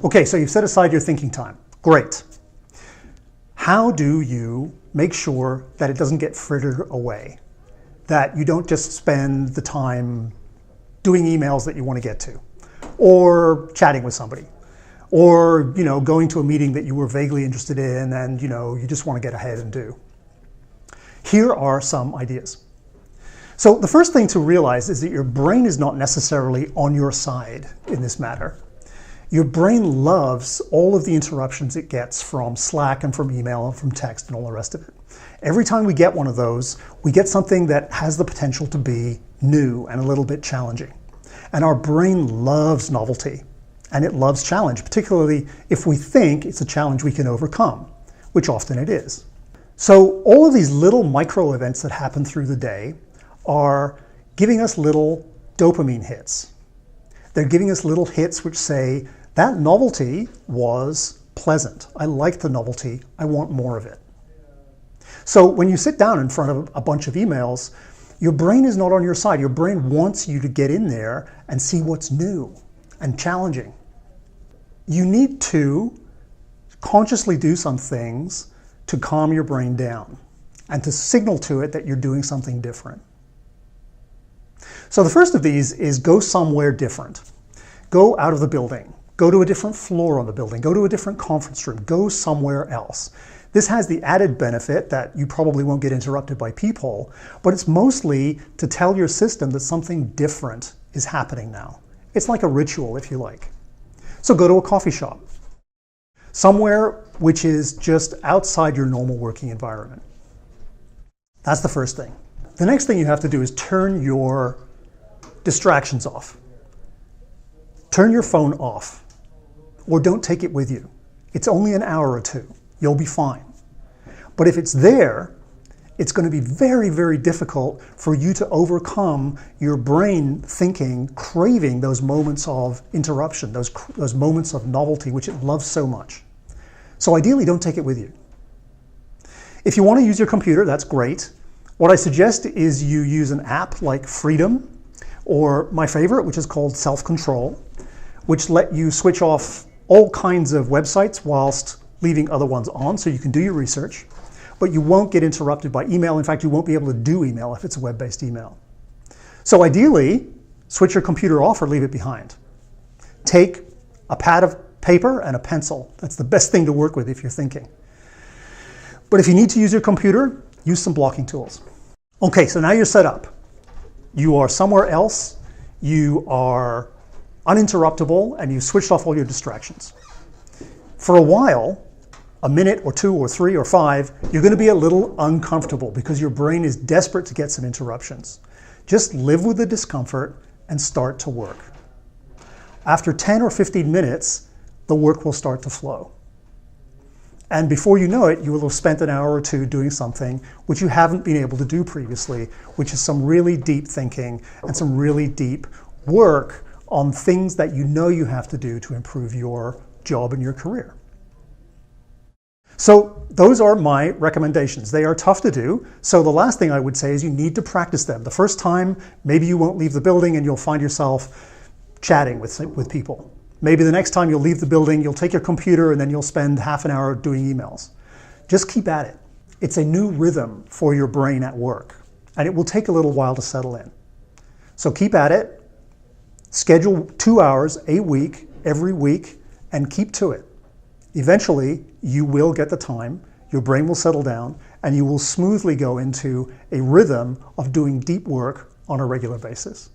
Okay, so you've set aside your thinking time. Great. How do you make sure that it doesn't get frittered away? That you don't just spend the time doing emails that you want to get to, or chatting with somebody, or going to a meeting that you were vaguely interested in and you just want to get ahead and do. Here are some ideas. So the first thing to realize is that your brain is not necessarily on your side in this matter. Your brain loves all of the interruptions it gets from Slack and from email and from text and all the rest of it. Every time we get one of those, we get something that has the potential to be new and a little bit challenging. And our brain loves novelty, and it loves challenge, particularly if we think it's a challenge we can overcome, which often it is. So all of these little micro events that happen through the day are giving us little dopamine hits. They're giving us little hits which say, that novelty was pleasant. I like the novelty. I want more of it. So when you sit down in front of a bunch of emails, your brain is not on your side. Your brain wants you to get in there and see what's new and challenging. You need to consciously do some things to calm your brain down and to signal to it that you're doing something different. So the first of these is go somewhere different. Go out of the building. Go to a different floor on the building. Go to a different conference room. Go somewhere else. This has the added benefit that you probably won't get interrupted by people, but it's mostly to tell your system that something different is happening now. It's like a ritual, if you like. So go to a coffee shop. Somewhere which is just outside your normal working environment. That's the first thing. The next thing you have to do is turn your distractions off. Turn your phone off, or don't take it with you. It's only an hour or two. You'll be fine. But if it's there, it's going to be very, very difficult for you to overcome your brain thinking, craving those moments of interruption, those moments of novelty, which it loves so much. So ideally, don't take it with you. If you want to use your computer, that's great. What I suggest is you use an app like Freedom, or my favorite, which is called Self-Control, which let you switch off all kinds of websites whilst leaving other ones on, so you can do your research, but you won't get interrupted by email. In fact, you won't be able to do email if it's a web-based email. So ideally, switch your computer off or leave it behind. Take a pad of paper and a pencil. That's the best thing to work with if you're thinking. But if you need to use your computer, use some blocking tools. Okay, so now you're set up. You are somewhere else, you are uninterruptible, and you've switched off all your distractions. For a while, a minute or two or three or five, you're going to be a little uncomfortable because your brain is desperate to get some interruptions. Just live with the discomfort and start to work. After 10 or 15 minutes, the work will start to flow. And before you know it, you will have spent an hour or two doing something which you haven't been able to do previously, which is some really deep thinking and some really deep work on things that you know you have to do to improve your job and your career. So those are my recommendations. They are tough to do. So the last thing I would say is you need to practice them. The first time, maybe you won't leave the building and you'll find yourself chatting with people. Maybe the next time you'll leave the building, you'll take your computer and then you'll spend half an hour doing emails. Just keep at it. It's a new rhythm for your brain at work, and it will take a little while to settle in. So keep at it. Schedule 2 hours a week, every week, and keep to it. Eventually, you will get the time, your brain will settle down, and you will smoothly go into a rhythm of doing deep work on a regular basis.